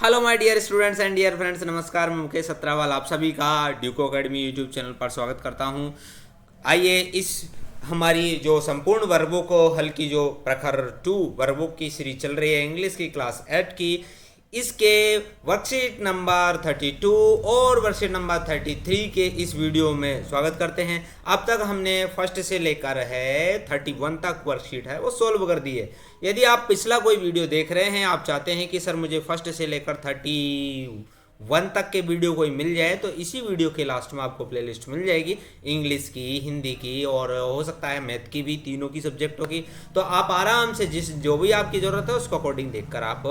Hello my dear students and dear friends, नमस्कार। मैं मुकेश सत्रावल आप सभी का ड्यूको अकेडमी यूट्यूब चैनल पर स्वागत करता हूं। आइए इस हमारी जो संपूर्ण वर्बों को हल की जो प्रखर 2 वर्बों की सीरीज चल रही है इंग्लिश की क्लास 8 की, इसके वर्कशीट नंबर 32 और वर्कशीट नंबर 33 के इस वीडियो में स्वागत करते हैं। अब तक हमने फर्स्ट से लेकर है 31 तक वर्कशीट है वो सोल्व कर दी है। यदि आप पिछला कोई वीडियो देख रहे हैं, आप चाहते हैं कि सर मुझे फर्स्ट से लेकर 31 तक के वीडियो कोई मिल जाए, तो इसी वीडियो के लास्ट में आपको प्लेलिस्ट मिल जाएगी इंग्लिश की, हिंदी की और हो सकता है मैथ की भी, तीनों की सब्जेक्टों की। तो आप आराम से जो भी आपकी ज़रूरत है उसको अकॉर्डिंग देखकर आप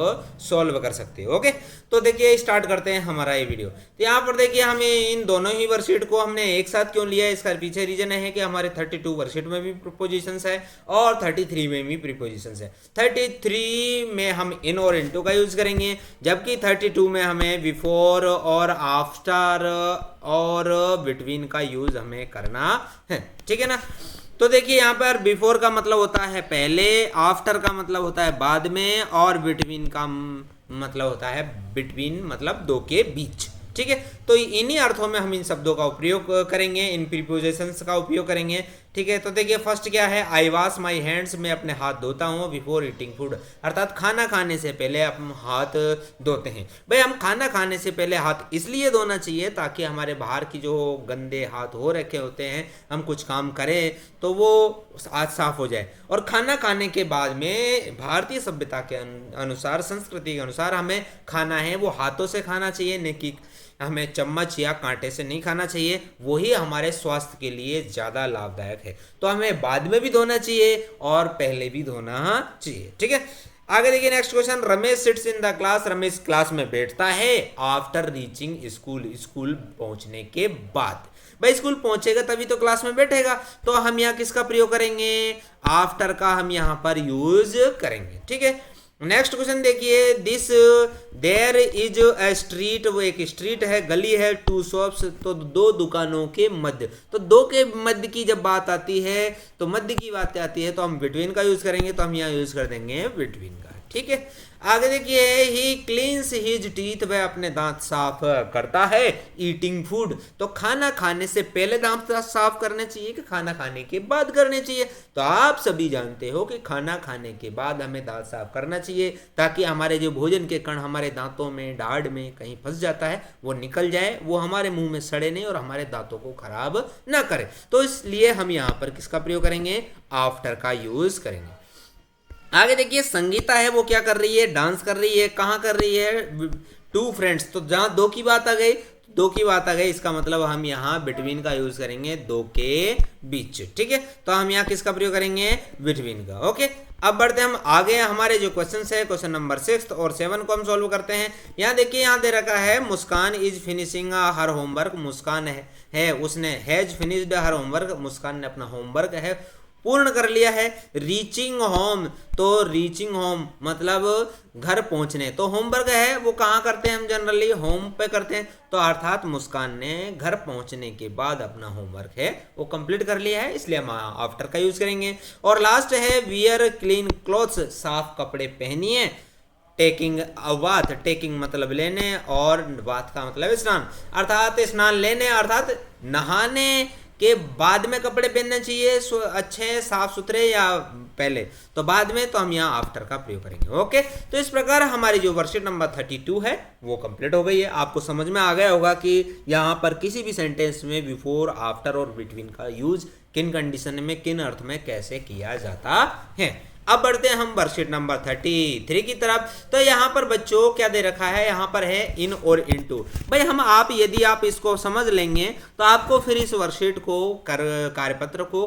सॉल्व कर सकते हो। ओके, तो देखिए स्टार्ट करते हैं हमारा ये वीडियो। तो यहाँ पर देखिए हमें इन दोनों ही वर्कशीट को हमने एक साथ क्यों लिया है, इसका पीछे रीजन है कि हमारे 32 वर्कशीट में भी प्रीपोजिशंस है और 33 में भी प्रीपोजिशंस है। 33 में हम इन और इनटू का यूज करेंगे, जबकि 32 में हमें बिफोर और आफ्टर और बिटवीन का यूज हमें करना है। ठीक है ना। तो देखिए यहाँ पर बिफोर का मतलब होता है पहले, आफ्टर का मतलब होता है बाद में, और बिटवीन का मतलब होता है बिटवीन मतलब दो के बीच। ठीक है, तो इन्हीं अर्थों में हम इन शब्दों का उपयोग करेंगे, इन प्रीपोजिशंस का उपयोग करेंगे। ठीक है, तो देखिए फर्स्ट क्या है, आई वॉश माई हैंड्स, मैं अपने हाथ धोता हूँ बिफोर ईटिंग फूड, अर्थात खाना खाने से पहले हम हाथ धोते हैं। भाई हम खाना खाने से पहले हाथ इसलिए धोना चाहिए ताकि हमारे बाहर की जो गंदे हाथ हो रखे होते हैं, हम कुछ काम करें तो वो हाथ साफ हो जाए। और खाना खाने के बाद में भारतीय सभ्यता के अनुसार, संस्कृति के अनुसार हमें खाना है वो हाथों से खाना चाहिए, न कि हमें चम्मच या कांटे से नहीं खाना चाहिए। वही हमारे स्वास्थ्य के लिए ज़्यादा लाभदायक है। तो हमें बाद में भी धोना चाहिए और पहले भी धोना चाहिए। ठीक है, आगे देखिए next question, Ramesh sits in the class, Ramesh class में बैठता है आफ्टर रीचिंग स्कूल, स्कूल पहुंचने के बाद। भाई स्कूल पहुंचेगा तभी तो क्लास में बैठेगा, तो हम यहाँ किसका प्रयोग करेंगे, आफ्टर का हम यहाँ पर यूज करेंगे। ठीक है, नेक्स्ट क्वेश्चन देखिए, this there is a street, वो एक स्ट्रीट है, गली है, टू शॉप्स, तो दो दुकानों के मध्य। तो दो के मध्य की जब बात आती है, तो मध्य की बात आती है, तो हम बिटवीन का यूज करेंगे, तो हम यहाँ यूज कर देंगे बिटवीन का। ठीक है, आगे देखिए, ही क्लीन्स हिज टीथ, वह अपने दांत साफ करता है ईटिंग फूड, तो खाना खाने से पहले दांत साफ करने चाहिए कि खाना खाने के बाद करने चाहिए। तो आप सभी जानते हो कि खाना खाने के बाद हमें दांत साफ करना चाहिए, ताकि हमारे जो भोजन के कण हमारे दांतों में, दाढ़ में कहीं फंस जाता है वो निकल जाए, वो हमारे मुंह में सड़े नहीं और हमारे दांतों को खराब ना करे। तो इसलिए हम यहाँ पर किसका प्रयोग करेंगे, आफ्टर का यूज करेंगे। आगे देखिए, संगीता है वो क्या कर रही है, डांस कर रही है, कहाँ कर रही है, टू फ्रेंड्स, तो जहाँ दो की बात आ गई, दो की बात आ गई, इसका मतलब हम यहाँ बिटवीन का यूज करेंगे, दो के बीच। ठीक है, तो हम यहाँ किसका प्रयोग करेंगे, बिटवीन का। ओके, अब बढ़ते हम आगे, हमारे जो क्वेश्चन है क्वेश्चन नंबर 6 और 7 को हम सॉल्व करते हैं। यहाँ देखिए, यहाँ दे रखा है मुस्कान इज फिनिशिंग हर होमवर्क, मुस्कान है उसने हैज फिनिश्ड हर होमवर्क, मुस्कान ने अपना होमवर्क है पूर्ण कर लिया है। रीचिंग होम, तो रीचिंग होम मतलब घर पहुंचने, तो होमवर्क है वो कहाँ करते हैं हम जनरली, होम पे करते हैं, तो अर्थात मुस्कान ने घर पहुंचने के बाद अपना होमवर्क है वो कंप्लीट कर लिया है, इसलिए हम आफ्टर का यूज करेंगे। और लास्ट है वियर क्लीन क्लॉथ्स, साफ कपड़े पहनिए, टेकिंग अ बाथ, टेकिंग मतलब लेने और बाथ का मतलब स्नान, अर्थात स्नान लेने अर्थात नहाने के बाद में कपड़े पहनने चाहिए, अच्छे साफ सुथरे, या पहले, तो बाद में, तो हम यहाँ आफ्टर का प्रयोग करेंगे। ओके, तो इस प्रकार हमारी जो वर्कशीट नंबर 32 है वो कंप्लीट हो गई है। आपको समझ में आ गया होगा कि यहाँ पर किसी भी सेंटेंस में बिफोर, आफ्टर और बिटवीन का यूज किन कंडीशन में, किन अर्थ में कैसे किया जाता है। अब बढ़ते हैं हम वर्कशीट नंबर 33 की तरफ। तो यहाँ पर बच्चों क्या दे रखा है, यहाँ पर है इन और इनटू। भाई यदि आप इसको समझ लेंगे तो आपको फिर इस वर्कशीट को कार्यपत्र को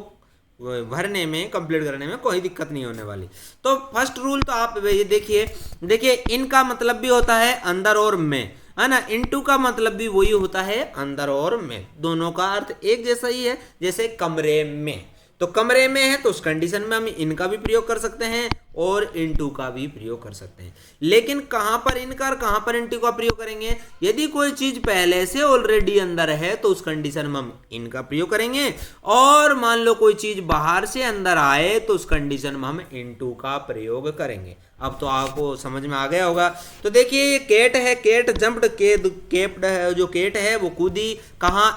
भरने में, कंप्लीट करने में कोई दिक्कत नहीं होने वाली। तो फर्स्ट रूल तो आप ये देखिए इनका मतलब भी होता है अंदर और में, है ना। इनटू का मतलब भी वही होता है, अंदर और में, दोनों का अर्थ एक जैसा ही है, जैसे कमरे में। तो कमरे में है तो उस कंडीशन में हम इन का भी प्रयोग कर सकते हैं और इनटू का भी प्रयोग कर सकते हैं। लेकिन कहां पर इनका और कहां पर इनटू का प्रयोग करेंगे? यदि कोई चीज पहले से ऑलरेडी अंदर है तो उस कंडीशन में हम इनका प्रयोग करेंगे, और मान लो कोई चीज बाहर से अंदर आए तो उस कंडीशन में हम इनटू का प्रयोग करेंगे। अब तो आपको समझ में आ गया होगा। तो देखिए ये केट है, केट जंप्ड, केप्ड है, जो केट है वो कूदी कहां?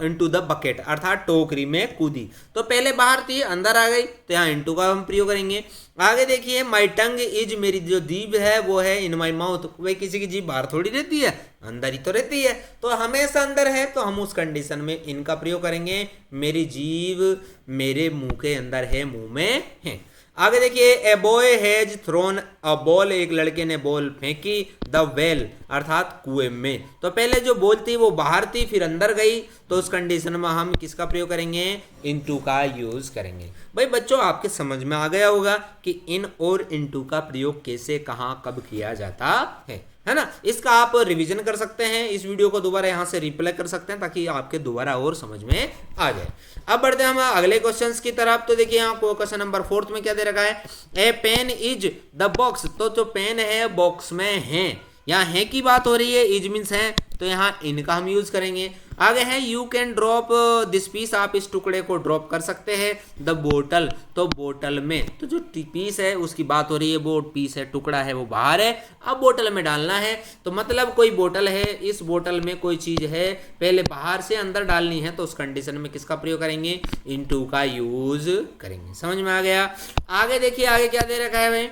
इनटू द बकेट, अर्थात टोकरी में कूदी। तो पहले बाहर थी, अंदर आ गई, तो यहाँ इनटू का हम प्रयोग करेंगे। आगे देखिए माई टंग इज, मेरी जो जीभ है वो है इन माई माउथ। भाई किसी की जीभ बाहर थोड़ी रहती है, अंदर ही तो रहती है, तो हमेशा अंदर है तो हम उस कंडीशन में इनका प्रयोग करेंगे। मेरी जीभ मेरे मुंह के अंदर है, मुंह में है। आगे देखिए a boy has thrown a ball, एक लड़के ने बॉल फेंकी द वेल, अर्थात कुएं में। तो पहले जो बॉल थी वो बाहर थी फिर अंदर गई, तो उस कंडीशन में हम किसका प्रयोग करेंगे? इनटू का यूज करेंगे। भाई बच्चों आपके समझ में आ गया होगा कि इन और इनटू का प्रयोग कैसे, कहां, कब किया जाता है ना। इसका आप रिवीजन कर सकते हैं, इस वीडियो को दोबारा यहां से रिप्लाई कर सकते हैं ताकि आपके दोबारा और समझ में आ जाए। अब बढ़ते हैं हम अगले क्वेश्चंस की तरफ। तो देखिए यहाँ को क्वेश्चन नंबर 4 में क्या दे रखा है? ए पेन इज द बॉक्स, तो जो पेन है बॉक्स में है, यहाँ है की बात हो रही है, इज मीन्स है, तो यहाँ इनका हम यूज करेंगे। आगे है you can drop this piece, आप इस टुकड़े को ड्रॉप कर सकते हैं द बोतल, तो बोतल में, तो जो पीस है उसकी बात हो रही है, वो पीस है, टुकड़ा है वो बाहर है, अब बोतल में डालना है। तो मतलब कोई बोतल है, इस बोतल में कोई चीज है, पहले बाहर से अंदर डालनी है, तो उस कंडीशन में किसका प्रयोग करेंगे? इनटू का यूज करेंगे। समझ में आ गया। आगे देखिए आगे क्या दे रखा है भाई?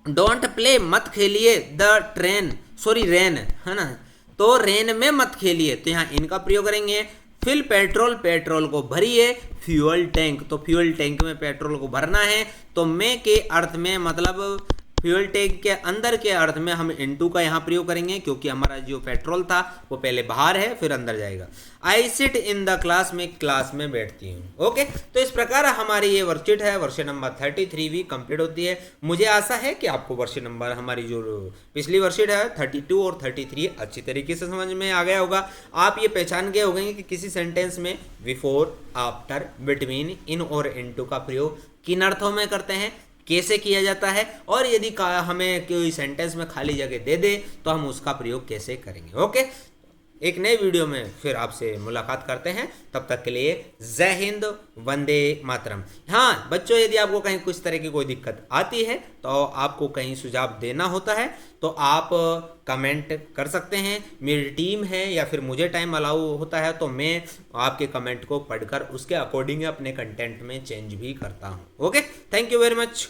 डोंट प्ले, मत खेलिए द रेन, है ना, तो रेन में मत खेलिए, तो यहाँ इनका प्रयोग करेंगे। फिल पेट्रोल, पेट्रोल को भरिए। फ्यूल टैंक, तो फ्यूल टैंक में पेट्रोल को भरना है, तो में के अर्थ में मतलब फ्यूल टैंक के अंदर के अर्थ में हम इनटू का यहाँ प्रयोग करेंगे, क्योंकि हमारा जो पेट्रोल था वो पहले बाहर है फिर अंदर जाएगा। I sit in the class, में क्लास में बैठती हूँ। ओके, तो इस प्रकार हमारी ये वर्कशीट है, वर्कशीट नंबर 33 भी कंप्लीट होती है। मुझे आशा है कि आपको वर्कशीट नंबर, हमारी जो पिछली वर्कशीट है 32 और 33 अच्छी तरीके से समझ में आ गया होगा। आप ये पहचान गए होंगे कि किसी सेंटेंस में बिफोर, आफ्टर, बिटवीन, इन और इनटू का प्रयोग किन अर्थों में करते हैं, कैसे किया जाता है, और यदि हमें कोई सेंटेंस में खाली जगह दे दे तो हम उसका प्रयोग कैसे करेंगे। ओके, एक नए वीडियो में फिर आपसे मुलाकात करते हैं, तब तक के लिए जय हिंद, वंदे मातरम। हाँ बच्चों, यदि आपको कहीं कुछ तरह की कोई दिक्कत आती है, तो आपको कहीं सुझाव देना होता है, तो आप कमेंट कर सकते हैं। मेरी टीम है या फिर मुझे टाइम अलाउ होता है तो मैं आपके कमेंट को पढ़कर उसके अकॉर्डिंग अपने कंटेंट में चेंज भी करता हूँ। Okay, thank you very much.